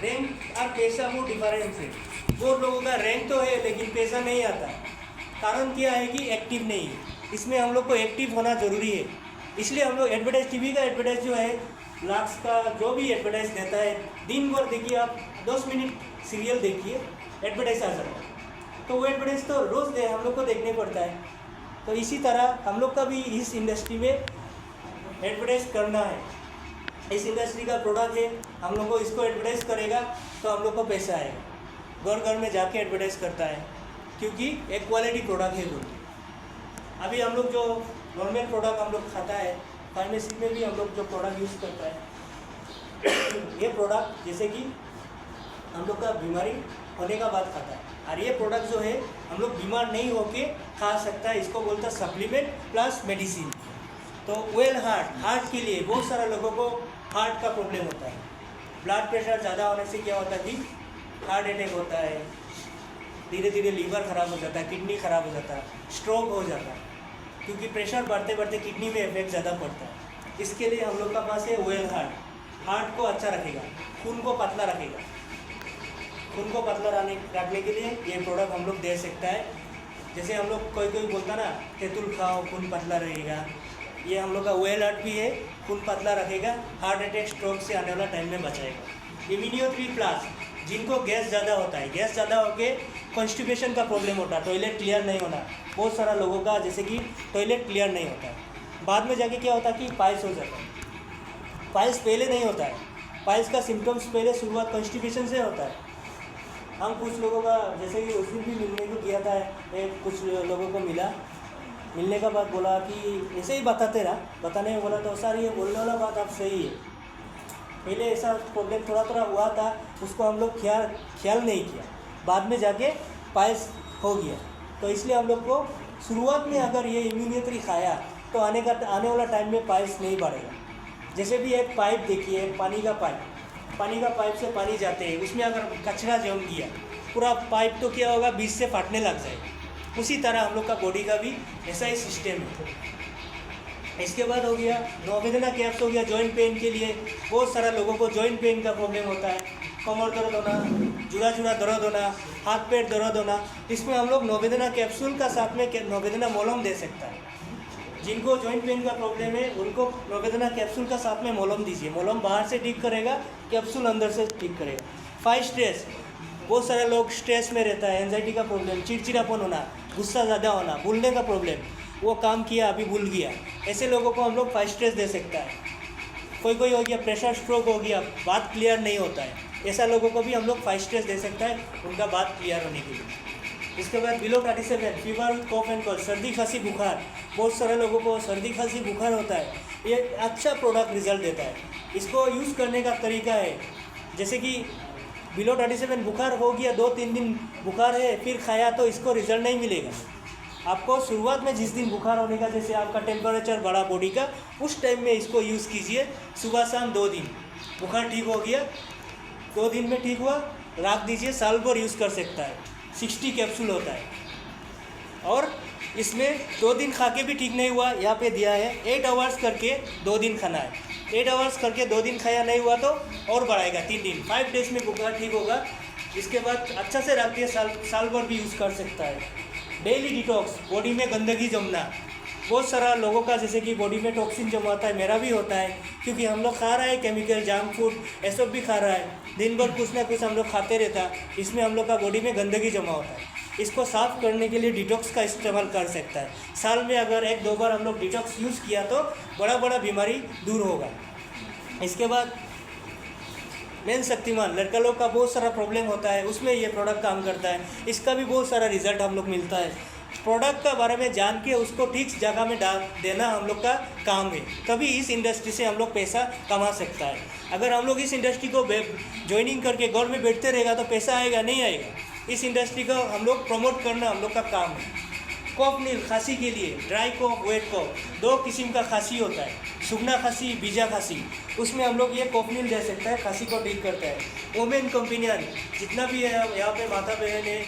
Rank और पैसा वो डिफरेंस है। वो लोगों का रैंक तो है लेकिन पैसा नहीं आता। कारण क्या है कि एक्टिव नहीं है। इसमें हम लोग को एक्टिव होना ज़रूरी है। इसलिए हम लोग एडवर्टाइज, टीवी का एडवर्टाइज जो है, लाक्स का जो भी एडवर्टाइज देता है, दिन भर देखिए आप 10 मिनट सीरियल देखिए, एडवर्टाइज आ जाता है। तो वो एडवर्टाइज तो रोज़ हम लोग को देखने पड़ता है। तो इसी तरह हम लोग का भी इस इंडस्ट्री में एडवर्टाइज करना है। इस इंडस्ट्री का प्रोडक्ट है, हम लोग को इसको एडवर्टाइज करेगा तो हम लोग को पैसा आएगा। घर घर में जाके एडवर्टाइज करता है क्योंकि एक क्वालिटी प्रोडक्ट है वो। अभी हम लोग जो नॉर्मल प्रोडक्ट हम लोग खाता है, फार्मेसी में भी हम लोग जो प्रोडक्ट यूज़ करता है ये प्रोडक्ट जैसे कि हम लोग का बीमारी होने का बाद खाता है, और ये प्रोडक्ट जो है हम लोग बीमार नहीं होके खा सकता है। इसको बोलता है सप्लीमेंट प्लस मेडिसिन। तो वेल हार्ट के लिए बहुत सारे लोगों को हार्ट का प्रॉब्लम होता है। ब्लड प्रेशर ज़्यादा होने से क्या होता है कि हार्ट अटैक होता है, धीरे धीरे लीवर ख़राब हो जाता है, किडनी ख़राब हो जाता है, स्ट्रोक हो जाता है, क्योंकि प्रेशर बढ़ते बढ़ते किडनी में इफेक्ट ज़्यादा पड़ता है। इसके लिए हम लोग का पास है वेल हार्ट को अच्छा रखेगा, खून को पतला रखेगा। खून को पतला रखने के लिए ये प्रोडक्ट हम लोग दे सकता है। जैसे हम लोग कोई बोलता ना तेंतुल खाओ खून पतला रहेगा, ये हम लोग का वेल हार्ट भी है, खून पतला रखेगा, हार्ट अटैक स्ट्रोक से आने वाला टाइम में बचाएगा। इम्यूनियो 3 प्लस, जिनको गैस ज़्यादा होता है, गैस ज़्यादा होके कॉन्स्टिपेशन का प्रॉब्लम होता है, टॉयलेट क्लियर नहीं होना, बहुत सारा लोगों का जैसे कि टॉयलेट क्लियर नहीं होता है, बाद में जाके क्या होता है कि पाइल्स हो जाता है। पाइल्स पहले नहीं होता है, पाइल्स का सिम्टम्स पहले शुरुआत कॉन्स्टिपेशन से होता है। हम कुछ लोगों का जैसे कि उस दिन भी मिलने को किया था, एक कुछ लोगों को मिलने का बाद बोला कि ऐसे ही बताने में बोला तो सर ये बोलने वाला बात आप सही है, पहले ऐसा प्रॉब्लम थोड़ा हुआ था, उसको हम लोग ख्याल नहीं किया, बाद में जाके पाइल्स हो गया। तो इसलिए हम लोग को शुरुआत में अगर ये इम्यूनिटी खाया तो आने वाला टाइम में पाइल्स नहीं बढ़ेगा। जैसे भी एक पाइप देखिए, पानी का पाइप से पानी जाते हैं, उसमें अगर कचरा जम गया पूरा पाइप तो क्या होगा, बीच से फाटने लग जाएगा। उसी तरह हम लोग का बॉडी का भी ऐसा ही सिस्टम है। इसके बाद हो गया नोवेदना कैप्स हो गया जॉइंट पेन के लिए। बहुत सारा लोगों को जॉइंट पेन का प्रॉब्लम होता है, कमर दर्द होना, जुड़ा दर्द होना, हाथ पैर दर्द होना। इसमें हम लोग नोवेदना कैप्सूल का साथ में नोवेदना मोलम दे सकता है। जिनको जॉइंट पेन का प्रॉब्लम है उनको नोवेदना कैप्सूल का साथ में मोलम दीजिए। मोलम बाहर से ठीक करेगा, कैप्सूल अंदर से ठीक करेगा। 5 स्ट्रेस, बहुत सारे लोग स्ट्रेस में रहता है, एंजाइटी का प्रॉब्लम, चिड़चिड़ापन होना, गुस्सा ज़्यादा होना, भूलने का प्रॉब्लम, वो काम किया अभी भूल गया, ऐसे लोगों को हम लोग 5 स्ट्रेस दे सकता है। कोई हो गया प्रेशर स्ट्रोक हो गया, बात क्लियर नहीं होता है, ऐसा लोगों को भी हम लोग 5 स्ट्रेस दे सकता है उनका बात क्लियर होने के लिए। इसके बाद below 37 fever, cough and cold, सर्दी खांसी बुखार, बहुत सारे लोगों को सर्दी खांसी बुखार होता है, ये अच्छा प्रोडक्ट रिजल्ट देता है। इसको यूज़ करने का तरीका है, जैसे कि बिलो 37 बुखार हो गया, 2-3 दिन बुखार है, फिर खाया तो इसको रिजल्ट नहीं मिलेगा। आपको शुरुआत में जिस दिन बुखार होने का, जैसे आपका टेम्परेचर बढ़ा बॉडी का, उस टाइम में इसको यूज़ कीजिए, सुबह शाम 2 दिन। बुखार ठीक हो गया, 2 दिन में ठीक हुआ, रख दीजिए, साल भर यूज़ कर सकता है। 60 कैप्सूल होता है, और इसमें 2 दिन खा के भी ठीक नहीं हुआ, यहाँ पे दिया है 8 आवर्स करके 2 दिन खाना है। 8 आवर्स करके 2 दिन खाया नहीं हुआ तो और बढ़ाएगा 3 दिन, 5 डेज में बुखार ठीक होगा। इसके बाद अच्छा से रख दिए, साल भर भी यूज़ कर सकता है। डेली डिटॉक्स, बॉडी में गंदगी जमना, बहुत सारा लोगों का जैसे कि बॉडी में टॉक्सिन जमा होता है, मेरा भी होता है, क्योंकि हम लोग खा रहा है केमिकल, जंक फूड, ये सब भी खा रहा है, दिन भर कुछ ना कुछ हम लोग खाते रहता है, इसमें हम लोग का बॉडी में गंदगी जमा होता है। इसको साफ़ करने के लिए डिटॉक्स का इस्तेमाल कर सकता है। साल में अगर 1-2 बार हम लोग डिटॉक्स यूज़ किया तो बड़ा बीमारी दूर होगा। इसके बाद मेन शक्तिमान, लड़का लोग का बहुत सारा प्रॉब्लम होता है, उसमें ये प्रोडक्ट काम करता है। इसका भी बहुत सारा रिजल्ट हम लोग मिलता है। प्रोडक्ट का बारे में जान के उसको ठीक जगह में डाल देना हम लोग का काम है, तभी इस इंडस्ट्री से हम लोग पैसा कमा सकता है। अगर हम लोग इस इंडस्ट्री को ज्वाइनिंग करके घर में बैठते रहेगा तो पैसा आएगा नहीं आएगा। इस इंडस्ट्री को हम लोग प्रमोट करना हम लोग का काम है। कॉफनील, खांसी के लिए, ड्राई कॉफ, वेट कॉफ, 2 किस्म का खांसी होता है, सुगना खांसी, बीजा खांसी, उसमें हम लोग ये कॉफनील दे सकता है, खांसी को ठीक करता है। वोमेन कंपेनियन, जितना भी है यहाँ पे माता बहन है,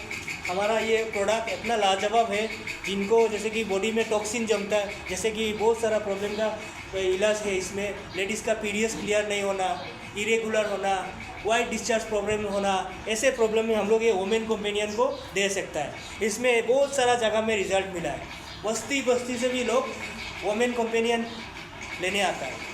हमारा ये प्रोडक्ट इतना लाजवाब है। जिनको जैसे कि बॉडी में टॉक्सिन जमता है, जैसे कि बहुत सारा प्रॉब्लम का इलाज है इसमें। लेडीज़ का पीरियड्स क्लियर नहीं होना, इरेगुलर होना, वाइट डिस्चार्ज प्रॉब्लम होना, ऐसे प्रॉब्लम में हम लोग ये वोमेन कंपेनियन को दे सकता है। इसमें बहुत सारा जगह में रिजल्ट मिला है, बस्ती बस्ती से भी लोग वोमेन कंपेनियन लेने आता है।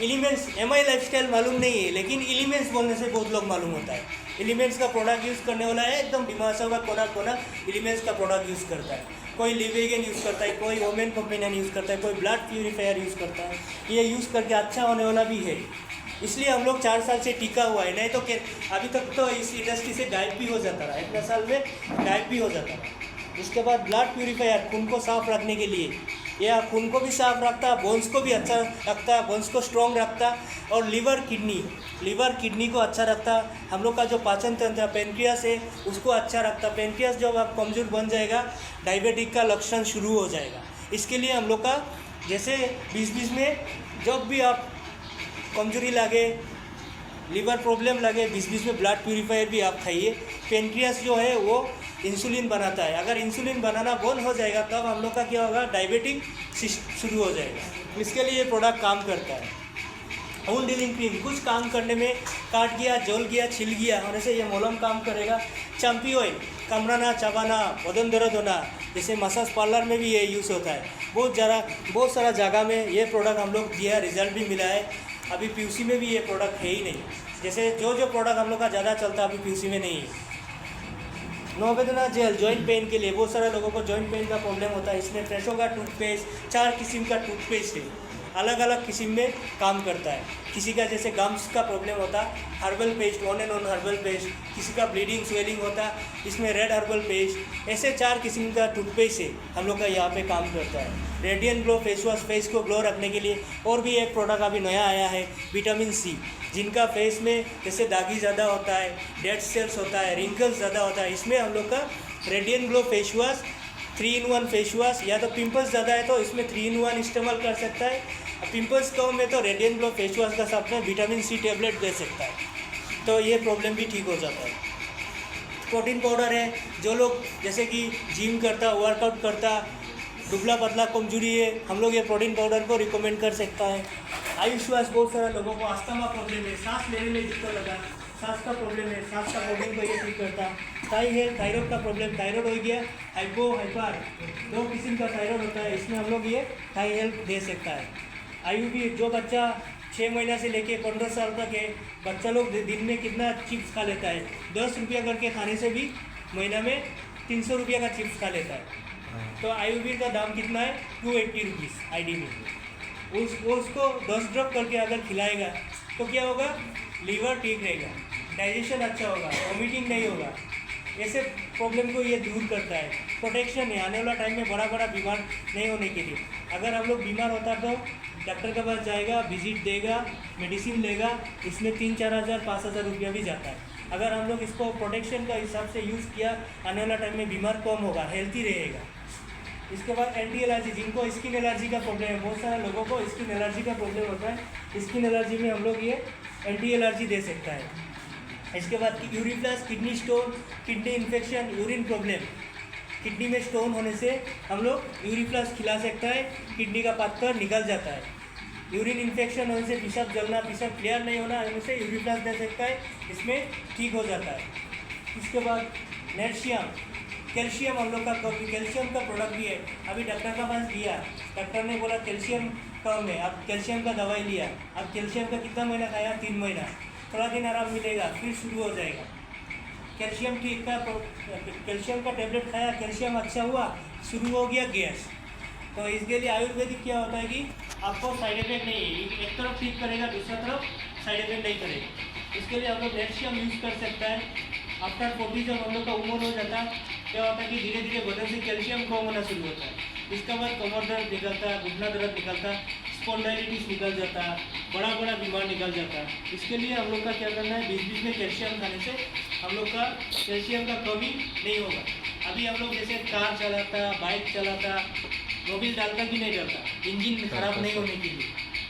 एलिमेंट्स MI लाइफस्टाइल मालूम नहीं है, लेकिन एलिमेंट्स बोलने से बहुत लोग मालूम होता है। एलिमेंट्स का प्रोडक्ट यूज़ करने वाला है, एकदम डिमासा का कोना कोना एलिमेंट्स का प्रोडक्ट यूज़ करता है। कोई लिवेगन यूज़ करता है, कोई वोमेन कंपेनियन यूज़ करता है, कोई ब्लड प्यूरीफायर यूज़ करता है। ये यूज़ करके अच्छा होने वाला भी है, इसलिए हम लोग 4 साल से टिका हुआ है। नहीं तो अभी तक तो इस इंडस्ट्री से गायब भी हो जाता रहा, इतना साल में गायब भी हो जाता रहा। उसके बाद ब्लड प्यूरीफायर खून को साफ रखने के लिए, यह खून को भी साफ रखता है, बोन्स को भी अच्छा रखता है, बोन्स को स्ट्रॉन्ग रखता है। और लिवर किडनी को अच्छा रखता है। हम लोग का जो पाचन तंत्र पेनक्रियास है उसको अच्छा रखता है। पेनक्रियास जब आप कमज़ोर बन जाएगा, डायबिटिक का लक्षण शुरू हो जाएगा। इसके लिए हम लोग का जैसे 20-20 में जब भी आप कमजोरी लगे, लीवर प्रॉब्लम लगे, 20-20 में ब्लड प्यूरीफायर भी आप खाइए। पेनक्रियास जो है वो इंसुलिन बनाता है, अगर इंसुलिन बनाना बंद हो जाएगा तब हम लोग का क्या होगा, डायबिटिक शुरू हो जाएगा। इसके लिए ये प्रोडक्ट काम करता है। वुंड हीलिंग क्रीम कुछ काम करने में, काट गया, जल गया, छिल गया होने से ये मोलम काम करेगा। चैंपी ऑयल कमराना, चबाना, बदन दर्द होना, जैसे मसाज पार्लर में भी ये यूज़ होता है। बहुत सारा जगह में ये प्रोडक्ट हम लोग दिया, रिजल्ट भी मिला है। अभी PUC में भी ये प्रोडक्ट है ही नहीं। जैसे जो प्रोडक्ट हम लोग का ज़्यादा चलता है अभी PUC में नहीं है। नोवेदना जेल जॉइंट पेन के लिए, बहुत सारे लोगों को जॉइंट पेन का प्रॉब्लम होता है। इसमें फ्रेशो का टूथपेस्ट, 4 किस्म का टूथपेस्ट है, अलग अलग किस्म में काम करता है। किसी का जैसे गम्स का प्रॉब्लम होता है, herbal paste, on and on herbal paste. किसी का ब्लीडिंग स्वेलिंग होता है, इसमें रेड हर्बल पेस्ट। ऐसे 4 किस्म का टूथपेस्ट है हम लोग का यहाँ पे काम करता है। Radiant glow face wash, face को ग्लो रखने के लिए। और भी एक प्रोडक्ट अभी नया आया है, विटामिन C, जिनका फेस में जैसे दागी ज़्यादा होता है, डेड सेल्स होता है, रिंकल्स ज़्यादा होता है, इसमें हम लोग का radiant glow face wash 3-in-1 face wash, या तो पिंपल्स ज़्यादा है तो इसमें 3-in-1 इस्तेमाल कर सकता है। पिंपल्स कम है तो रेडियंट ग्लो फेस वॉश का साथ में विटामिन C टेबलेट दे सकता है, तो ये प्रॉब्लम भी ठीक हो जाता है। प्रोटीन पाउडर है, जो लोग जैसे कि जिम करता, वर्कआउट करता, दुबला पतला कमजोरी है, हम लोग ये प्रोटीन पाउडर को रिकमेंड कर सकता है। आयुष्वास, बहुत सारे लोगों को अस्थमा प्रॉब्लम है, सांस लेने में दिक्कत लगा, सांस का प्रॉब्लम है, सांस का प्रॉब्लम को ये ठीक करता। थाई है, थायराइड का प्रॉब्लम, थायराइड हो गया, हाइपो हाइपर, 2 किस्म का थायराइड होता है, इसमें हम लोग ये थाई हेल्प दे सकता है। आयुर्वेद, जो बच्चा 6 महीना से लेके 15 साल तक है, बच्चा लोग दिन में कितना चिप्स खा लेता है, 10 रुपया करके खाने से भी महीना में 300 रुपया का चिप्स खा लेता है। तो आयुर्वेद का दाम कितना है, 280 रुपीज़ ID में। उसको 10 ड्रॉप करके अगर खिलाएगा तो क्या होगा, लीवर ठीक रहेगा, डाइजेशन अच्छा होगा, वॉमिटिंग नहीं होगा। ऐसे प्रॉब्लम को ये दूर करता है। प्रोटेक्शन है आने वाला टाइम में बड़ा बीमार नहीं होने के लिए। अगर हम लोग बीमार होता तो डॉक्टर के पास जाएगा, विजिट देगा, मेडिसिन लेगा, इसमें 3-4 हज़ार 5 हज़ार रुपया भी जाता है। अगर हम लोग इसको प्रोटेक्शन का हिसाब से यूज़ किया, आने वाला टाइम में बीमार कम होगा, हेल्थी रहेगा। इसके बाद एंटी एलर्जी, जिनको स्किन एलर्जी का प्रॉब्लम है, बहुत सारे लोगों को स्किन एलर्जी का प्रॉब्लम होता है, स्किन एलर्जी में हम लोग ये एंटी एलर्जी दे सकता है। इसके बाद यूरिफ्लक्स, kidney stone, kidney infection, urine problem, kidney में स्टोन होने से हम लोग यूरिफ्लक्स खिला सकता है, किडनी का पत्थर निकल जाता है। यूरिन इन्फेक्शन होने से पेशाब जलना, पेशाब क्लियर नहीं होना होने से यूरिफ्लक्स दे सकता है, इसमें ठीक हो जाता है। इसके बाद नेशियम, कैल्शियम, हम लोग का कैल्शियम का प्रोडक्ट भी है। अभी डॉक्टर का पास गया, डॉक्टर ने बोला कैल्शियम कम है, अब कैल्शियम का दवाई लिया, अब कैल्शियम का कितना महीना खाया, 3 महीना, थोड़ा दिन आराम मिलेगा, फिर शुरू हो जाएगा। कैल्शियम ठीक का कैल्शियम का टेबलेट खाया, कैल्शियम अच्छा हुआ, शुरू हो गया गैस। तो इसके लिए आयुर्वेदिक क्या होता है कि आपको साइड इफेक्ट नहीं है, एक तरफ ठीक करेगा, दूसरा तरफ साइड इफेक्ट नहीं करेगा। इसके लिए हम लोग नेशियम यूज़ कर सकता है। आफ्टर 40 जब हम लोग का उम्र हो जाता है, क्या होता है कि धीरे धीरे बदन से कैल्शियम कम होना शुरू होता है। इसके बाद कमर दर्द निकलता है, घुटना दर्द निकलता है, स्पॉन्डाइलिटिस निकल जाता है, बड़ा बीमार निकल जाता है। इसके लिए हम लोग का क्या करना है, बीच में कैल्शियम खाने से हम लोग का कैल्शियम का कमी नहीं होगा। अभी हम लोग जैसे कार चलाता, बाइक चलाता, मोबिल डालकर भी नहीं चलता, इंजन खराब नहीं होने के लिए,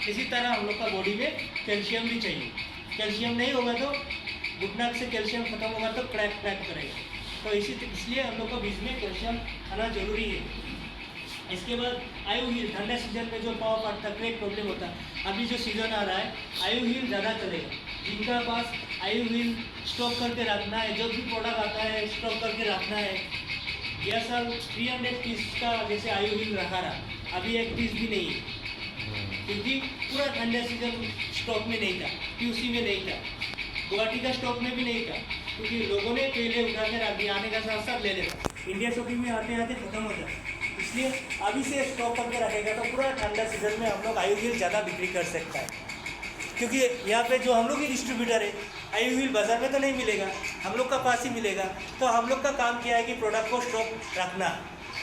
इसी तरह हम लोग का बॉडी में कैल्शियम भी चाहिए। कैल्शियम नहीं होगा तो घुटना से कैल्शियम खत्म होगा तो क्रैक करेगा। तो इसलिए हम लोग को बीच में कैल्शियम खाना जरूरी है। इसके बाद आयु हील, ठंडे सीजन में जो पाव पड़ता है, क्रेक प्रॉब्लम होता है, अभी जो सीजन आ रहा है आयु हील ज़्यादा चलेगा। जिनका पास आयु हील स्टॉक करके रखना है, जो भी प्रोडक्ट आता है स्टॉक करके रखना है। यह सब 300 पीस का जैसे आयु हील रखा रहा, अभी एक पीस भी नहीं है क्योंकि पूरा ठंडे सीजन स्टॉक में नहीं था, QC में नहीं था, गुवाहाटी का स्टॉक में भी नहीं था, क्योंकि लोगों ने पहले उठा के रख दिया, आने का साथ साथ ले लेता, इंडिया शॉपिंग में आते आते खत्म हो जाता। इसलिए अभी से स्टॉक करके रखेगा तो पूरा ठंडा सीजन में हम लोग आयु हील ज़्यादा बिक्री कर सकता है, क्योंकि यहाँ पे जो हम लोग ही डिस्ट्रीब्यूटर है, आयु हील बाज़ार में तो नहीं मिलेगा, हम लोग का पास ही मिलेगा। तो हम लोग का काम क्या है कि प्रोडक्ट को स्टॉक रखना,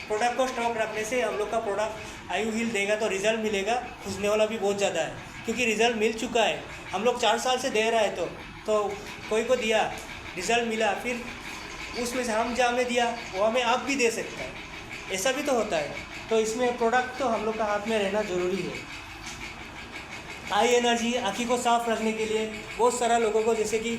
प्रोडक्ट को स्टॉक रखने से हम लोग का प्रोडक्ट आयु हील देगा तो रिज़ल्ट मिलेगा, खुशने वाला भी बहुत ज़्यादा है, क्योंकि रिज़ल्ट मिल चुका है। हम लोग 4 साल से दे रहा है तो कोई को दिया, रिज़ल्ट मिला, फिर उसमें से हम जहाँ में दिया वो हमें आप भी दे सकता है, ऐसा भी तो होता है। तो इसमें प्रोडक्ट तो हम लोग का हाथ में रहना ज़रूरी है। आई एनर्जी आँखी को साफ रखने के लिए बहुत सारा लोगों को जैसे कि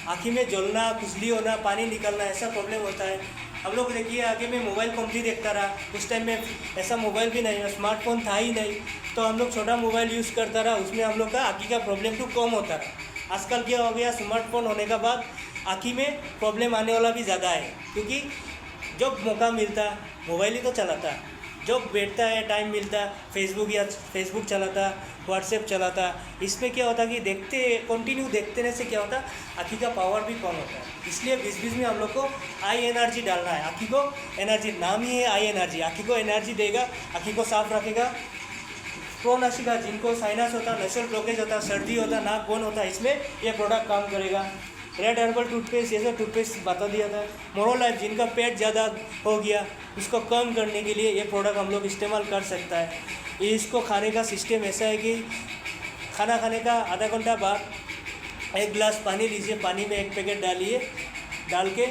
आँखी में जलना, खुजली होना, पानी निकलना, ऐसा प्रॉब्लम होता है। हम लोग देखिए आगे में मोबाइल कॉम्प्ली देखता रहा, उस टाइम में ऐसा मोबाइल भी नहीं, स्मार्टफोन था ही नहीं, तो हम लोग छोटा मोबाइल यूज़ करता रहा, उसमें हम लोग का आँखी का प्रॉब्लम तो कम होता रहा। आजकल क्या हो गया, स्मार्टफोन होने के बाद आँखी में प्रॉब्लम आने वाला भी ज़्यादा है, क्योंकि जब मौका मिलता मोबाइल ही तो चलाता, जब बैठता है टाइम मिलता फेसबुक चलाता, व्हाट्सएप चलाता। इसमें क्या होता कि देखते कंटिन्यू देखते रहने से क्या होता, आँखी का पावर भी कम होता है। इसलिए बीच में हम लोग को आई एनर्जी डालना है, आँखी को एनर्जी, नाम ही है आई एनर्जी, आँखी को एनर्जी देगा, आँखी को साफ रखेगा। प्रोनासिका, जिनको साइनस होता, नेशनल ब्लॉकेज होता, सर्दी होता, नाक बंद होता, इसमें ये प्रोडक्ट काम करेगा। रेड हर्बल टूथपेस्ट, ये सब टूथपेस्ट बता दिया था। मोरोलाइफ, जिनका पेट ज़्यादा हो गया उसको कम करने के लिए ये प्रोडक्ट हम लोग इस्तेमाल कर सकता है। इसको खाने का सिस्टम ऐसा है कि खाना खाने का आधा घंटा बाद 1 गिलास पानी लीजिए, पानी में 1 पैकेट डालिए, डाल के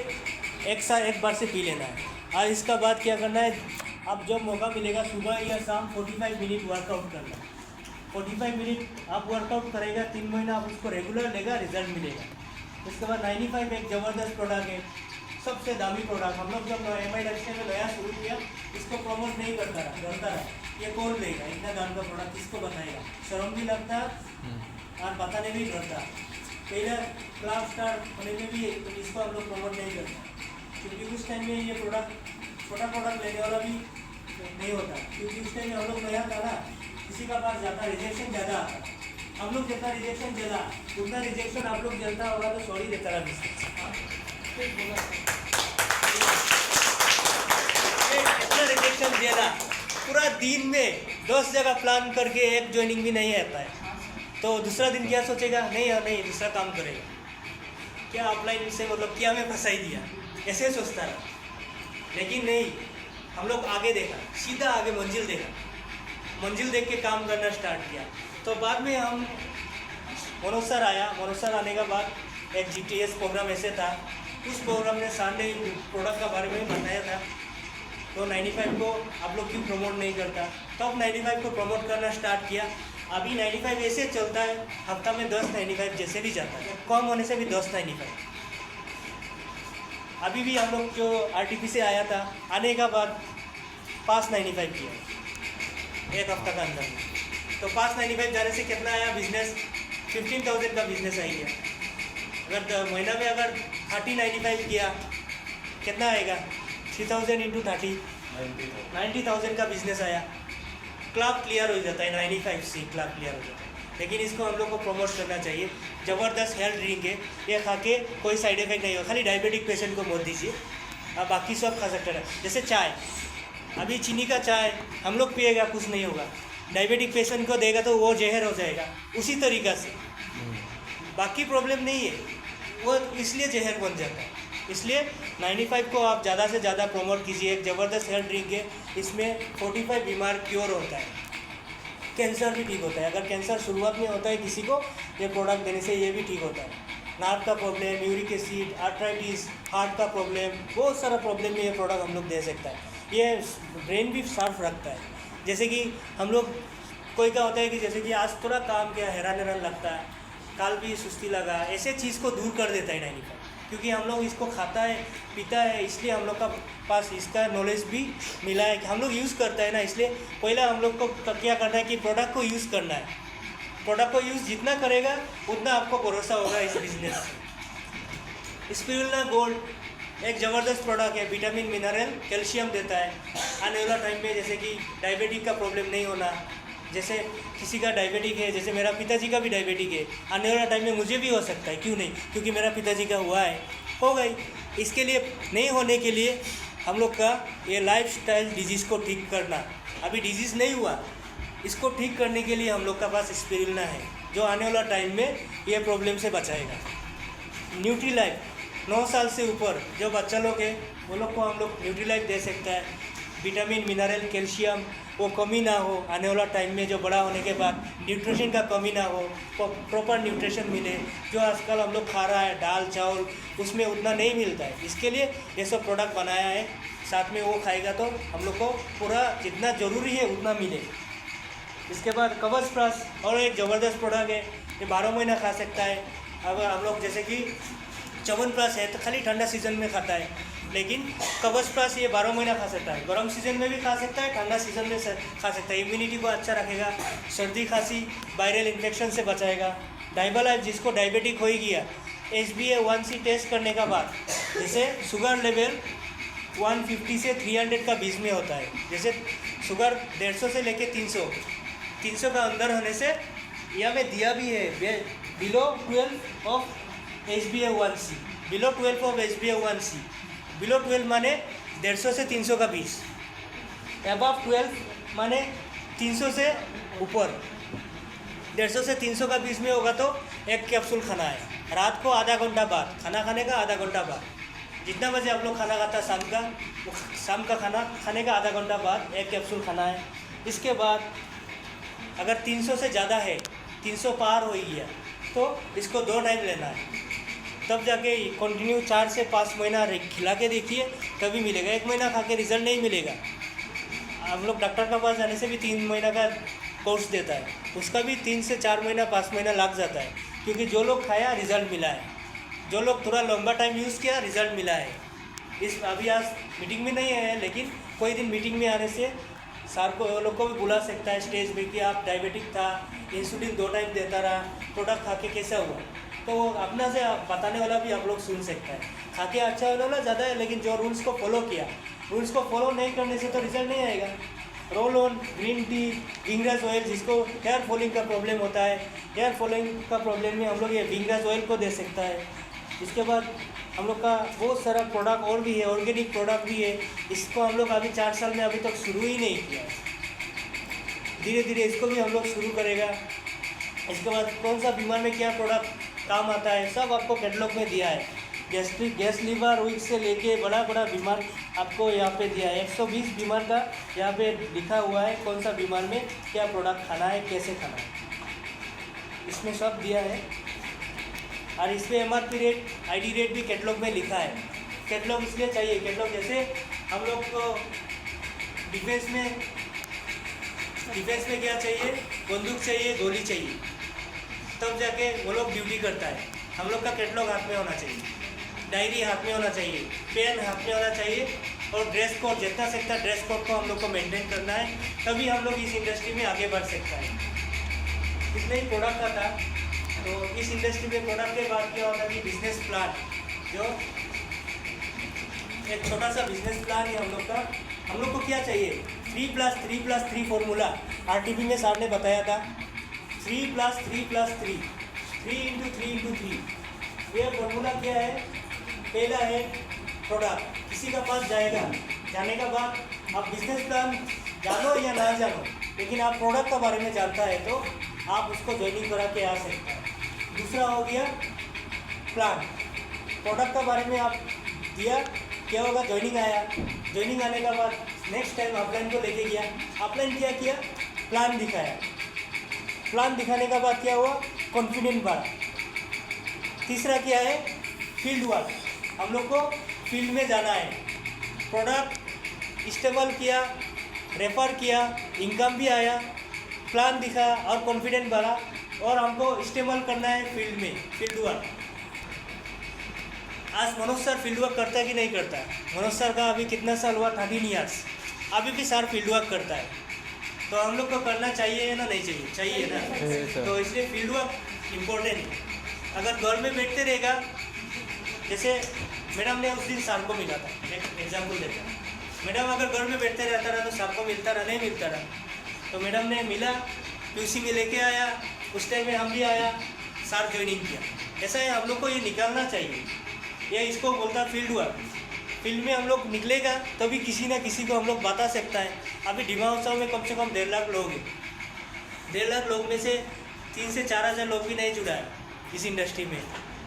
एक बार से पी लेना है। और इसका बाद क्या करना है, आप जब मौका मिलेगा सुबह या शाम 45 मिनट वर्कआउट करना। 45 मिनट आप वर्कआउट करेगा, 3 महीना आप उसको रेगुलर लेगा, रिजल्ट मिलेगा। उसके बाद 95 एक ज़बरदस्त प्रोडक्ट है, सबसे दामी प्रोडक्ट। हम लोग जब MI में नया शुरू किया, इसको प्रमोट नहीं करता रहा, डरता रहा, ये कौन लेगा इतना दाम का प्रोडक्ट, किसको बताएगा, शर्म भी लगता और बताने भी डरता। पहले क्लास स्टार्ट होने में भी इसको हम लोग प्रमोट नहीं करते, क्योंकि उस टाइम में ये प्रोडक्ट छोटा प्रोडक्ट लेने वाला भी नहीं होता, क्योंकि उस टाइम में हम लोग नया था ना, किसी का पास ज़्यादा रिजेक्शन ज़्यादा आता। हम लोग जितना रिजेक्शन ज़्यादा, उतना रिजेक्शन आप लोग जलता होगा तो सॉरी देता रहा इतना रिजेक्शन ज़्यादा, पूरा दिन में 10 जगह प्लान करके एक ज्वाइनिंग भी नहीं आता है, तो दूसरा दिन क्या सोचेगा, नहीं दूसरा काम करेगा, क्या ऑफलाइन से मतलब क्या मैं फंसाई दिया, ऐसे सोचता रहा। लेकिन नहीं, हम लोग आगे देखा, सीधा आगे मंजिल देखा, मंजिल देख के काम करना स्टार्ट किया। तो बाद में हम मनोज सर आया, मनोज सर आने के बाद एक GTS प्रोग्राम ऐसे था, उस प्रोग्राम में सर ने प्रोडक्ट का बारे में बताया था। तो 95 को आप लोग क्यों प्रमोट नहीं करता, तो अब 95 को प्रमोट करना स्टार्ट किया। अभी 95 ऐसे चलता है, हफ्ता में 10 95 जैसे भी जाता है, कम होने से भी 10 95। अभी भी हम लोग जो RTP से आया था, आने के बाद 5 95 किया एक हफ्ता का अंदर में। तो 5 95 जाने से कितना आया बिजनेस, 15,000 का बिजनेस आई है। अगर महीना में अगर 30 95 किया कितना आएगा, 3000 इंटू 30 90,000 का बिजनेस आया। क्लब क्लियर हो जाता है, 95 से क्लब क्लियर हो जाता है। लेकिन इसको हम लोग को प्रमोट करना चाहिए। ज़बरदस्त हेल्थ ड्रिंक है, ये खा के कोई साइड इफेक्ट नहीं होगा, खाली डायबिटिक पेशेंट को मत दीजिए, आप बाकी सब खा सकते हैं। जैसे चाय, अभी चीनी का चाय हम लोग पिएगा कुछ नहीं होगा, डायबिटिक पेशेंट को देगा तो वो जहर हो जाएगा, उसी तरीक़ा से बाकी प्रॉब्लम नहीं है, वो इसलिए जहर बन जाता है। इसलिए 95 को आप ज़्यादा से ज़्यादा प्रमोट कीजिए। एक ज़बरदस्त हेल्थ ड्रिंक है, इसमें 45 बीमार क्योर होता है, कैंसर भी ठीक होता है। अगर कैंसर शुरुआत में होता है किसी को, ये प्रोडक्ट देने से ये भी ठीक होता है। नाक का problem, uric acid, arthritis, heart का प्रॉब्लम, बहुत सारा प्रॉब्लम में ये प्रोडक्ट हम लोग दे सकता है। ये ब्रेन भी साफ रखता है। जैसे कि हम लोग कोई क्या होता है कि जैसे कि आज थोड़ा काम किया, हैरान लगता है, काल भी सुस्ती लगा, ऐसे चीज़ को दूर कर देता है 95, क्योंकि हम लोग इसको खाता है पीता है, इसलिए हम लोग का पास इसका नॉलेज भी मिला है कि हम लोग यूज़ करता है ना। इसलिए पहले हम लोग को क्या करना है कि प्रोडक्ट को यूज़ करना है। प्रोडक्ट को यूज़ जितना करेगा उतना आपको भरोसा होगा इस बिज़नेस से। स्पिरुलिना गोल्ड एक ज़बरदस्त प्रोडक्ट है, विटामिन मिनरल कैल्शियम देता है। आने वाला टाइम में जैसे कि डायबिटिक का प्रॉब्लम नहीं होना, जैसे किसी का डायबिटिक है, जैसे मेरा पिताजी का भी डायबिटिक है, आने वाला टाइम में मुझे भी हो सकता है, क्यों नहीं, क्योंकि मेरा पिताजी का हुआ है, हो गई। इसके लिए नहीं होने के लिए हम लोग का ये लाइफस्टाइल डिजीज़ को ठीक करना, अभी डिजीज़ नहीं हुआ, इसको ठीक करने के लिए हम लोग का पास स्पिरुलिना है, जो आने वाला टाइम में ये प्रॉब्लम से बचाएगा। न्यूट्रीलाइफ 9 साल से ऊपर जो बच्चा लोग है वो लोग को हम लोग न्यूट्रीलाइफ दे सकता है। विटामिन मिनरल कैल्शियम वो कमी ना हो, आने वाला टाइम में जो बड़ा होने के बाद न्यूट्रिशन का कमी ना हो, प्रॉपर न्यूट्रिशन मिले। जो आजकल हम लोग खा रहा है दाल चावल, उसमें उतना नहीं मिलता है, इसके लिए ये सब प्रोडक्ट बनाया है। साथ में वो खाएगा तो हम लोग को पूरा जितना ज़रूरी है उतना मिले। इसके बाद कवच प्लस और एक ज़बरदस्त प्रोडक्ट है, ये 12 महीना खा सकता है। अब हम लोग जैसे कि च्यवन प्लस है तो खाली ठंडा सीजन में खाता है, लेकिन कवच प्लस ये 12 महीना खा सकता है, गर्म सीजन में भी खा सकता है, ठंडा सीजन में खा सकता है। इम्यूनिटी को अच्छा रखेगा, सर्दी खांसी वायरल इन्फेक्शन से बचाएगा। डायबलाइफ जिसको डायबिटिक हो ही गया, HbA1c टेस्ट करने का बाद जैसे शुगर लेवल 150 से 300 का बीच में होता है, जैसे शुगर 150 से लेके 300 का अंदर होने से, यह में दिया भी है below 12 of HbA1c, below 12 of HbA1c, below 12 माने 150 से 300 का बीच, अबव 12 माने 300 से ऊपर, 150 से 300 का बीच में होगा तो एक कैप्सूल खाना है। रात को आधा घंटा बाद, खाना खाने का आधा घंटा बाद, जितना बजे आप लोग खाना खाता शाम का खाना खाने का आधा घंटा बाद एक कैप्सूल खाना है। इसके बाद अगर 300 से ज़्यादा है, 300 पार हो गया तो इसको 2 टाइम लेना है, तब जाके कंटिन्यू 4 से 5 महीना खिला के देखिए, तभी मिलेगा। 1 महीना खा के रिजल्ट नहीं मिलेगा। हम लोग डॉक्टर के पास जाने से भी 3 महीना का कोर्स देता है, उसका भी 3 से 4 महीना 5 महीना लग जाता है, क्योंकि जो लोग खाया रिजल्ट मिला है, जो लोग थोड़ा लंबा टाइम यूज़ किया रिजल्ट मिला है। इस अभी आज मीटिंग में नहीं है, लेकिन कोई दिन मीटिंग में आने से सर को वो लोग को भी बुला सकता है स्टेज पे कि आप डायबिटिक था, इंसुलिन 2 टाइम देता रहा, प्रोडक्ट खा के कैसा हुआ, तो अपना से बताने वाला भी आप लोग सुन सकता है। खा के अच्छा वाला ज़्यादा है, लेकिन जो रूल्स को फॉलो किया, रूल्स को फॉलो नहीं करने से तो रिजल्ट नहीं आएगा। रोल ऑन ग्रीन टी, विंगराज ऑयल, जिसको हेयर फॉलिंग का प्रॉब्लम होता है, हेयर फॉलिंग का प्रॉब्लम में हम लोग ये विंगराज ऑयल को दे सकता है। इसके बाद हम लोग का बहुत सारा प्रोडक्ट और भी है, ऑर्गेनिक प्रोडक्ट भी है, इसको हम लोग अभी 4 साल में अभी तक शुरू ही नहीं किया है, धीरे धीरे इसको भी हम लोग शुरू करेगा। इसके बाद कौन सा बीमार में क्या प्रोडक्ट काम आता है सब आपको कैटलॉग में दिया है। गैस लीवर वीक से लेके बड़ा बीमार आपको यहाँ पे दिया है, 120 बीमार का यहाँ पे लिखा हुआ है, कौन सा बीमार में क्या प्रोडक्ट खाना है, कैसे खाना है, इसमें सब दिया है। और इस पर MRP रेट, ID रेट भी कैटलॉग में लिखा है। कैटलॉग इसलिए चाहिए, कैटलॉग जैसे हम लोग को डिफेंस में क्या चाहिए, बंदूक चाहिए, गोली चाहिए, तब जाके वो लोग ड्यूटी करता है। हम लोग का कैटलॉग हाथ में होना चाहिए, डायरी हाथ में होना चाहिए, पेन हाथ में होना चाहिए, और ड्रेस कोड जितना सकता ड्रेस कोड को हम लोग को मेंटेन करना है, तभी हम लोग इस इंडस्ट्री में आगे बढ़ सकता है। इतना ही प्रोडक्ट का था। तो इस इंडस्ट्री में प्रोडक्ट के बाद क्या होता है कि बिजनेस प्लान, जो एक छोटा सा बिजनेस प्लान है हम लोग को क्या चाहिए, 3+3+3 फॉर्मूला RTP में सर ने बताया था, 3+3+3, 3×3×3। ये फॉर्मूला क्या है, पहला है प्रोडक्ट, किसी का पास जाएगा, जाने के बाद आप बिजनेस प्लान जानो या ना जानो, लेकिन आप प्रोडक्ट के बारे में जानता है तो आप उसको ज्वाइनिंग करा के आ सकते हैं। दूसरा हो गया प्लान, प्रोडक्ट के बारे में आप दिया, क्या होगा, ज्वाइनिंग आया, ज्वाइनिंग आने के बाद नेक्स्ट टाइम अपलाइन को लेके गया, अपलाइन क्या किया, प्लान दिखाया, प्लान दिखाने के बाद क्या हुआ, कॉन्फिडेंट बढ़ा। तीसरा क्या है, फील्ड वर्क, हम लोग को फील्ड में जाना है, प्रोडक्ट इस्तेमाल किया, रेफर किया, इनकम भी आया, प्लान दिखा और कॉन्फिडेंट बढ़ा, और हमको इस्तेमाल करना है फील्ड में, फील्ड वर्क। आज मनोज सर फील्ड वर्क करता है कि नहीं करता है? मनोज सर का अभी कितना साल हुआ, 13 ईयर्स, अभी भी सर फील्ड वर्क करता है। तो हम लोग को करना चाहिए ना, नहीं चाहिए? चाहिए ना। तो इसलिए फील्ड वर्क इम्पोर्टेंट है। अगर घर में बैठते रहेगा, जैसे मैडम ने उस दिन सर को मिला था, एक एग्जाम्पल देता हूँ। मैडम अगर घर में बैठते रहता रहा तो सर को मिलता रहा, नहीं मिलता रहा। तो मैडम ने मिला, पीयूसी में लेके आया, उस टाइम में हम भी आया, सर ज्वाइनिंग किया। ऐसा है, हम लोग को ये निकालना चाहिए। ये इसको बोलता है फील्ड वर्क। फील्ड में हम लोग निकलेगा तभी किसी ना किसी को हम लोग बता सकता है। अभी डिमा उत्सव में कम से कम 1.5 लाख लोग हैं। 1.5 लाख लोग में से 3 से 4 हज़ार लोग भी नहीं जुड़ा है इस इंडस्ट्री में।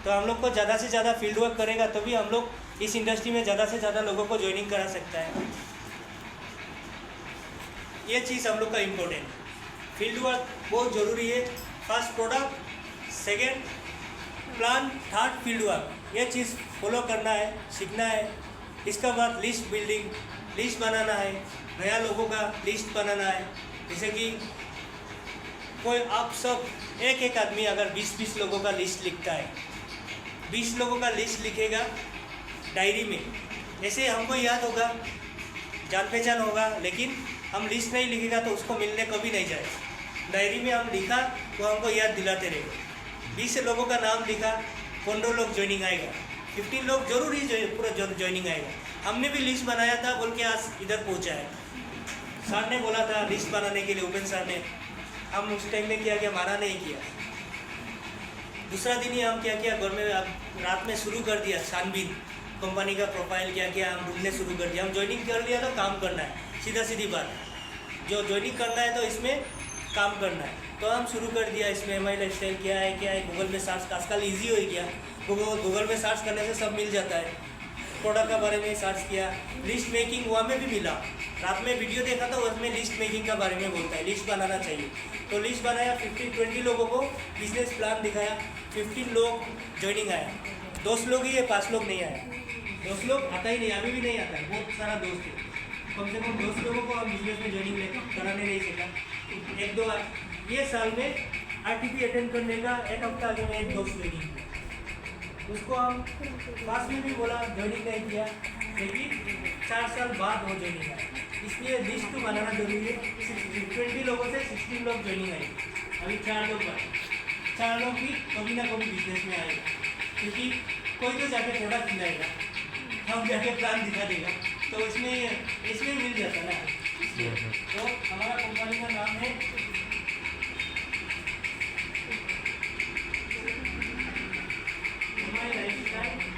तो हम लोग को ज़्यादा से ज़्यादा फील्ड वर्क करेगा तभी हम लोग इस इंडस्ट्री में ज़्यादा से ज़्यादा लोगों को ज्वाइनिंग करा सकता है। ये चीज़ हम लोग का इम्पोर्टेंट है। फील्ड वर्क बहुत ज़रूरी है। First product, second plan, third field work. ये चीज़ फॉलो करना है, सीखना है। इसका बाद लिस्ट बिल्डिंग, लिस्ट बनाना है, नया लोगों का लिस्ट बनाना है। जैसे कि कोई आप सब एक आदमी अगर 20 लोगों का लिस्ट लिखता है, 20 लोगों का लिस्ट लिखेगा डायरी में, ऐसे हमको याद होगा, जान पहचान होगा, लेकिन हम लिस्ट नहीं लिखेगा तो उसको मिलने कभी नहीं जाएगा। डायरी में हम लिखा तो हमको याद दिलाते रहेगा। 20 लोगों का नाम लिखा, 15 लोग ज्वाइनिंग आएगा, 15 लोग जरूर ही पूरा ज्वाइनिंग आएगा। हमने भी लिस्ट बनाया था, बोल के आज इधर पहुंचा है। सर ने बोला था लिस्ट बनाने के लिए, उपेंद्र सर ने। हम उस टाइम में क्या माना नहीं किया। दूसरा दिन ही हम क्या घर में रात में शुरू कर दिया छानबीन, कंपनी का प्रोफाइल क्या हम ढूंढने शुरू कर दिया। हम ज्वाइनिंग कर लिया तो काम करना है, सीधी बात। जो ज्वाइनिंग करना है तो इसमें काम करना है। तो हम शुरू कर दिया इसमें MI लाइफस्टाइल क्या है, गूगल में सर्च। आजकल ईजी हो गया, गूगल में सर्च करने से सब मिल जाता है। प्रोडक्ट का बारे में सर्च किया, लिस्ट मेकिंग वहाँ में भी मिला। रात में वीडियो देखा था, उसमें लिस्ट मेकिंग का बारे में बोलता है, लिस्ट बनाना चाहिए। तो लिस्ट बनाया, 15-20 लोगों को बिजनेस प्लान दिखाया, 15 लोग ज्वाइनिंग आया। 2 लोग ही है, 5 लोग नहीं आया। 2 लोग आता ही नहीं, अभी भी नहीं आता है। बहुत सारा दोस्त है, कम से कम 2 लोगों को हम बिजनेस में ज्वाइनिंग कराने नहीं सका। 1-2 ये साल में RTP अटेंड करने का 1 हफ्ता आगे में एक दोस्त ज्वाइनिंग किया। उसको हम पास में भी बोला, ज्वाइनिंग नहीं किया, लेकिन 4 साल बाद हो ज्वाइनिंग आया। इसलिए लिस्ट बनाना जरूरी है। 20 लोगों से 16 लोग ज्वाइनिंग आए, अभी 4 लोग आए। 4 लोग भी कभी ना कभी बिजनेस में आएगा, क्योंकि कोई तो जाके प्रोडक्ट खिलाएगा, हम जाके प्लान दिखा देगा, तो इसमें मिल जाता ना। तो हमारा कंपनी का नाम है MI lifestyle.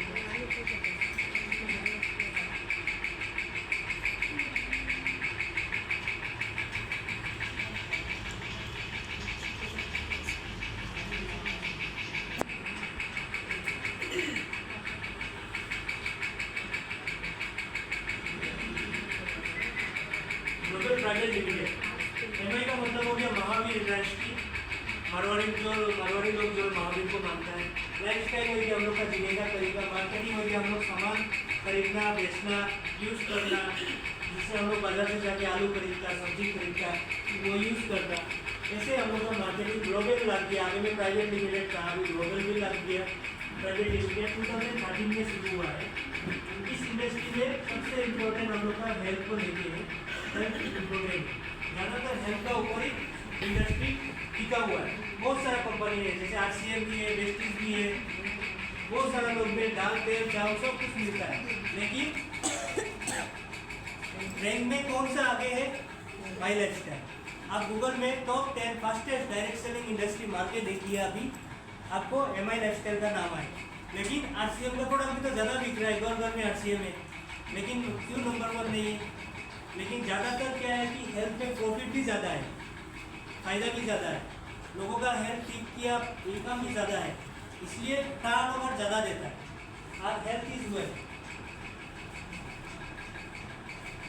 Global private limited. MI का मतलब हो गया महावीर इंडस्ट्री। मारवाड़ी लोग जो महावीर को मानता है। लाइफस्टाइल हो गया हम लोग का जीने का तरीका। मार्केटिंग हो गया हम लोग सामान खरीदना, बेचना, यूज़ करना, जिससे हम लोग बाजार से जाके आलू खरीदता, सब्जी खरीदता, वो यूज़ करता। ऐसे हम लोग का मार्केटिंग ग्लोबल लग गया। आगे में प्राइवेट लिमिटेड था, अभी ग्लोबल भी लग गया। प्राइवेट लिमिटेड 2013 में शुरू हुआ है। इस इंडस्ट्री में सबसे इम्पोर्टेंट हम लोग का हेल्थ को लेके है। हेल्थ इम्पोर्टेंट, ज़्यादातर हेल्थ का ऊपर ही इंडस्ट्री टिका हुआ है। बहुत सारा कंपनी है, जैसे RCM भी है, वेस्टिज भी है, बहुत सारा लोग में दाल, तेल, चावल सब कुछ मिलता है। लेकिन रैंक में कौन सा आगे है? MI lifestyle. आप गूगल में top 10 fastest direct selling industry मार के देखिए, अभी आपको MI लाइफस्टाइल का नाम आए। लेकिन RCM का प्रोडक्ट भी तो ज़्यादा बिक रहा है, घर में RCM है, लेकिन क्यों नंबर 1 नहीं है? लेकिन ज़्यादातर क्या है कि हेल्थ में प्रॉफिट भी ज़्यादा है, फ़ायदा भी ज़्यादा है, लोगों का हेल्थ ठीक किया, इनकम भी ज़्यादा है, इसलिए टर्नओवर ज़्यादा देता है। आज हेल्थ इज वेल्थ,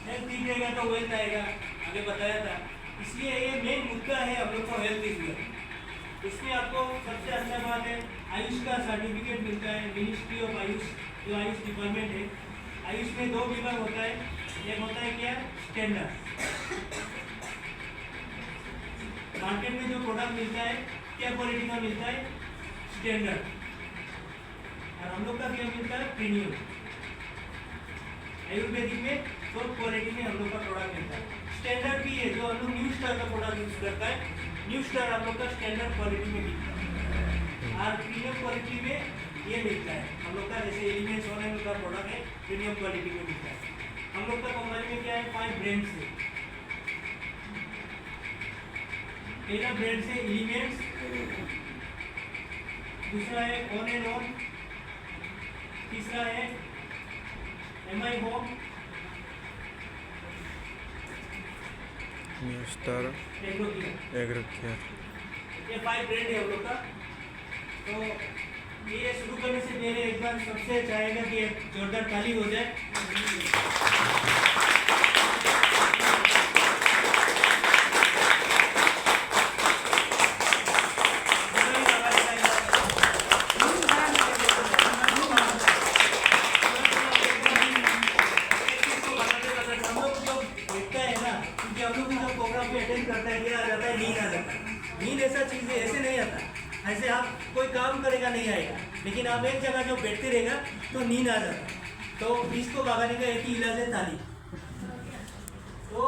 हेल्थ ठीक रहेगा तो वेल्थ आएगा, आगे बताया था। इसलिए ये मेन मुद्दा है हम लोग को, हेल्थ इज वेल्थ। इसमें आपको सबसे अच्छा बात है, आयुष का सर्टिफिकेट मिलता है, मिनिस्ट्री ऑफ आयुष, जो आयुष डिपार्टमेंट है। आयुष में 2 विभाग होता है, एक होता है क्या? स्टैंडर्ड। मार्केट में जो प्रोडक्ट मिलता है क्या क्वालिटी का मिलता है? स्टैंडर्ड। और हम लोग का क्या मिलता है? प्रीमियम। आयुर्वेदिक में तो क्वालिटी में हम लोग का प्रोडक्ट मिलता है। स्टैंडर्ड भी है, जो हम लोग न्यू स्टार का प्रोडक्ट यूज करता है, न्यू स्टार हम लोग का स्टैंडर्ड क्वालिटी में मिलता है। और प्रीमियम क्वालिटी में ये मिलता है हम लोग का, जैसे एलिमेंट्स होने का प्रोडक्ट है, प्रीमियम क्वालिटी में मिलता है। हम लोग का कंपनी में क्या है? 5 ब्रांड्स है। पहला ब्रांड से एलिमेंट्स, दूसरा है ऑन एंड ऑन, तीसरा है एमआई होम, न्यू स्टार, एग्रोकेयर। ये 5 ब्रांड है हम लोग का। तो ये शुरू करने से पहले एक बार सबसे चाहेगा कि जोरदार ताली हो जाए। नींद ऐसा चीज़ है, ऐसे नहीं आता। ऐसे आप कोई काम करेगा नहीं आएगा, लेकिन आप एक जगह जो बैठते रहेगा तो नींद आ जाता। तो इसको भगाने का एक ही इलाज है ताली। तो